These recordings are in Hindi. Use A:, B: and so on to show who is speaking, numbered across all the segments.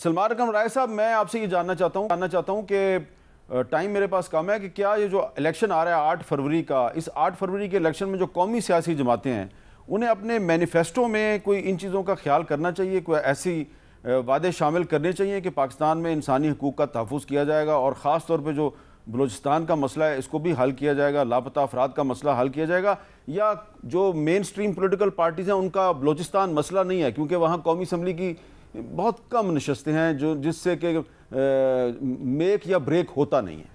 A: सलमान अकरम राय साहब, मैं आपसे ये जानना चाहता हूँ कि टाइम मेरे पास कम है कि क्या ये जो इलेक्शन आ रहा है 8 फरवरी का, इस 8 फरवरी के इलेक्शन में जो कौमी सियासी जमातें हैं उन्हें अपने मैनिफेस्टो में कोई इन चीज़ों का ख्याल करना चाहिए, कोई ऐसी वादे शामिल करने चाहिए कि पाकिस्तान में इंसानी हकूक़ का तहफ़्फ़ुज़ किया जाएगा और ख़ास तौर पर जो बलूचिस्तान का मसला है इसको भी हल किया जाएगा, लापता अफराद का मसला हल किया जाएगा, या जो मेन स्ट्रीम पोलिटिकल पार्टीज़ हैं उनका बलूचिस्तान मसला नहीं है क्योंकि वहाँ कौमी असम्बली की बहुत कम नशस्तें हैं जो जिससे कि मेक या ब्रेक होता नहीं है।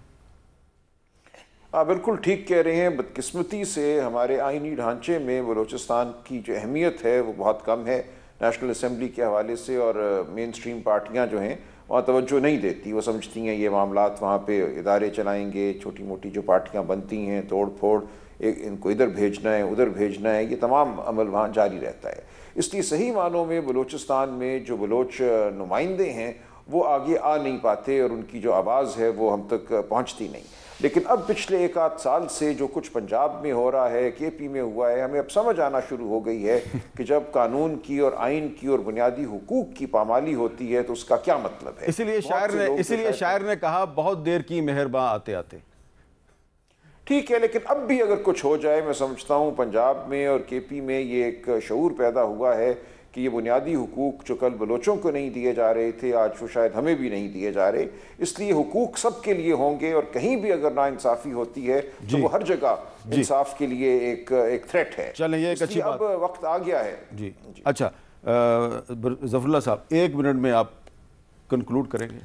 B: बिल्कुल ठीक कह रहे हैं। बदकिस्मती से हमारे आइनी ढांचे में बलूचिस्तान की जो अहमियत है वो बहुत कम है नेशनल असम्बली के हवाले से, और मेन स्ट्रीम पार्टियाँ जो हैं वहाँ तवज्जो नहीं देती। वो समझती हैं ये मामलात वहाँ पे इदारे चलाएंगे, छोटी मोटी जो पार्टियाँ बनती हैं तोड़ फोड़, इनको इधर भेजना है उधर भेजना है, ये तमाम अमल वहाँ जारी रहता है। इसलिए सही मानों में बलूचिस्तान में जो बलोच नुमाइंदे हैं वो आगे आ नहीं पाते और उनकी जो आवाज़ है वो हम तक पहुँचती नहीं। लेकिन अब पिछले 1 आध साल से जो कुछ पंजाब में हो रहा है, KP में हुआ है, हमें अब समझ आना शुरू हो गई है कि जब कानून की और आइन की और बुनियादी हुकूक की पामाली होती है तो उसका क्या मतलब है।
A: इसीलिए शायर ने कहा बहुत देर की मेहरबान आते आते।
B: ठीक है, लेकिन अब भी अगर कुछ हो जाए, मैं समझता हूँ पंजाब में और KP में ये एक शऊर पैदा हुआ है कि ये बुनियादी हुकूक जो कल बलोचों को नहीं दिए जा रहे थे आज वो शायद हमें भी नहीं दिए जा रहे, इसलिए हुकूक सबके लिए होंगे और कहीं भी अगर नाइंसाफ़ी होती है तो वो हर जगह इंसाफ के लिए एक थ्रेट है।
A: चलें, ये एक अच्छी बात।
B: अब वक्त आ गया है
A: जी। अच्छा, ज़फ़रुल्लाह साहब 1 मिनट में आप कंक्लूड करेंगे।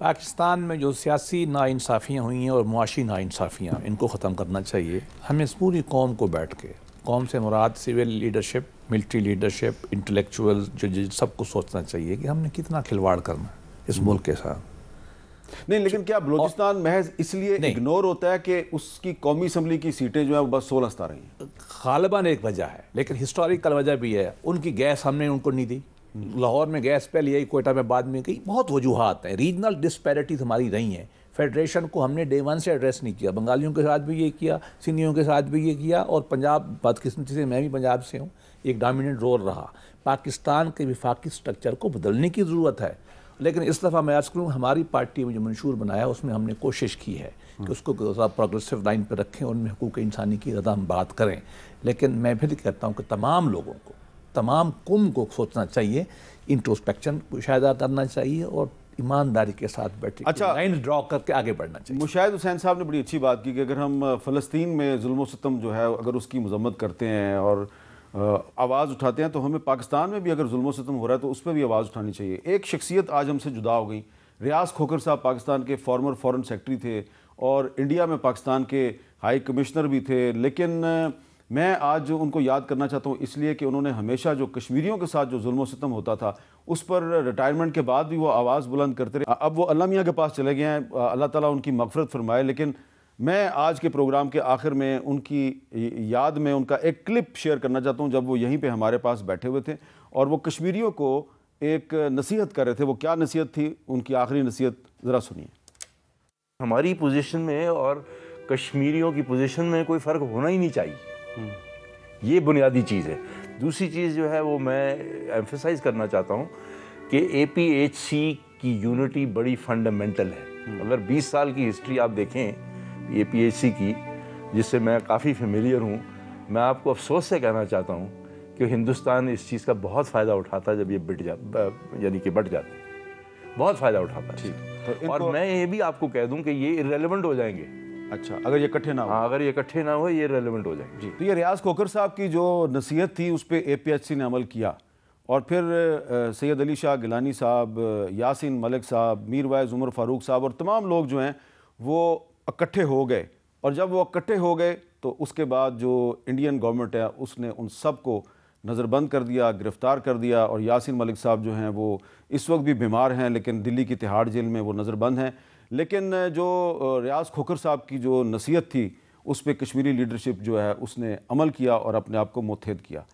C: पाकिस्तान में जो सियासी नाइंसाफ़ियाँ हुई हैं और मुआशी नाइंसाफ़ियाँ, इनको ख़त्म करना चाहिए। हमें इस पूरी कौम को बैठ के, कौम से मुराद civil leadership, military leadership, intellectual जो सबको सोचना चाहिए कि हमने कितना खिलवाड़ करना है इस मुल्क के साथ।
A: नहीं, लेकिन क्या बलूचिस्तान महज इसलिए इग्नोर होता है कि उसकी कौमी असम्बली की सीटें जो है वो बस 16 सता रही हैं?
C: गालिबन एक वजह है, लेकिन हिस्टोरिकल वजह भी है। उनकी गैस हमने उनको नहीं दी, लाहौर में गैस पहले आई, कोयटा में बाद में गई। बहुत वजूहात हैं, रीजनल डिस्पैरिटीज हमारी रही हैं। फेडरेशन को हमने डे 1 से एड्रेस नहीं किया, बंगालियों के साथ भी ये किया, सिंधियों के साथ भी ये किया, और पंजाब बदकिस्मती से मैं भी पंजाब से हूँ, एक डोमिनेंट रोल रहा। पाकिस्तान के विफाकी स्ट्रक्चर को बदलने की ज़रूरत है, लेकिन इस दफ़ा मैं अर्ज़ करूँ हमारी पार्टी में जो मंशूर बनाया उसमें हमने कोशिश की है कि उसको प्रोग्रेसिव लाइन पर रखें, उनमें हुकूक इंसानी की ज़्यादा हम बात करें। लेकिन मैं फिर कहता हूँ कि तमाम लोगों को, तमाम कुम को सोचना चाहिए, इंट्रोस्पेक्शन मुशाहिदा करना चाहिए और ईमानदारी के साथ बैठे लाइन ड्रॉ करके आगे बढ़ना चाहिए।
A: मुशाहिद हुसैन साहब ने बड़ी अच्छी बात की कि अगर हम फ़लस्तीन में जुल्म सितम जो है अगर उसकी मज़म्मत करते हैं और आवाज़ उठाते हैं तो हमें पाकिस्तान में भी अगर जुल्म सितम हो रहा है तो उस पर भी आवाज़ उठानी चाहिए। एक शख्सियत आज हमसे जुदा हो गई। रियाज खोखर साहब पाकिस्तान के फॉर्मर फॉरेन सेक्रेटरी थे और इंडिया में पाकिस्तान के हाई कमिश्नर भी थे, लेकिन मैं आज उनको याद करना चाहता हूँ इसलिए कि उन्होंने हमेशा जो कश्मीरियों के साथ जो जुल्म सितम होता था उस पर रिटायरमेंट के बाद भी वो आवाज़ बुलंद करते रहे। अब वो अल्लाह मियाँ के पास चले गए हैं, अल्लाह ताला उनकी मग़फ़िरत फरमाए। लेकिन मैं आज के प्रोग्राम के आखिर में उनकी याद में उनका एक क्लिप शेयर करना चाहता हूँ जब वो यहीं पे हमारे पास बैठे हुए थे और वो कश्मीरियों को एक नसीहत कर रहे थे। वो क्या नसीहत थी, उनकी आखिरी नसीहत ज़रा सुनिए।
D: हमारी पोजीशन में और कश्मीरियों की पोजीशन में कोई फ़र्क होना ही नहीं चाहिए, ये बुनियादी चीज़ है। दूसरी चीज़ जो है वो मैं एम्फसाइज़ करना चाहता हूँ कि APHC की यूनिटी बड़ी फंडामेंटल है। अगर 20 साल की हिस्ट्री आप देखें APHC की, जिससे मैं काफ़ी फेमिलियर हूँ, मैं आपको अफसोस से कहना चाहता हूँ कि हिंदुस्तान इस चीज़ का बहुत फ़ायदा उठाता जब ये यानी कि बढ़ जाते, बहुत फ़ायदा उठाता है। तो और मैं ये भी आपको कह दूँ कि ये इर्रेलेवेंट हो जाएंगे।
A: अच्छा, अगर ये इकट्ठे ना हो?
D: हाँ, अगर ये इकट्ठे ना हो ये रेलेवेंट हो जाएंगे।
A: तो ये रियाज खोखर साहब की जो नसीहत थी उस पर APHC ने अमल किया और फिर सैयद अली शाह गिलानी साहब, यासीन मलिक साहब, मीर वाइज उमर फ़ारूक साहब और तमाम लोग जो हैं वो इकट्ठे हो गए, और जब वो इकट्ठे हो गए तो उसके बाद जो इंडियन गवर्नमेंट है उसने उन सब को नज़रबंद कर दिया, गिरफ़्तार कर दिया। और यासीन मलिक साहब जो हैं वो इस वक्त भी बीमार हैं, लेकिन दिल्ली की तिहाड़ जेल में वो नज़रबंद हैं। लेकिन जो रियाज खोखर साहब की जो नसीहत थी उस पर कश्मीरी लीडरशिप जो है उसने अमल किया और अपने आप को मुत्तहिद किया।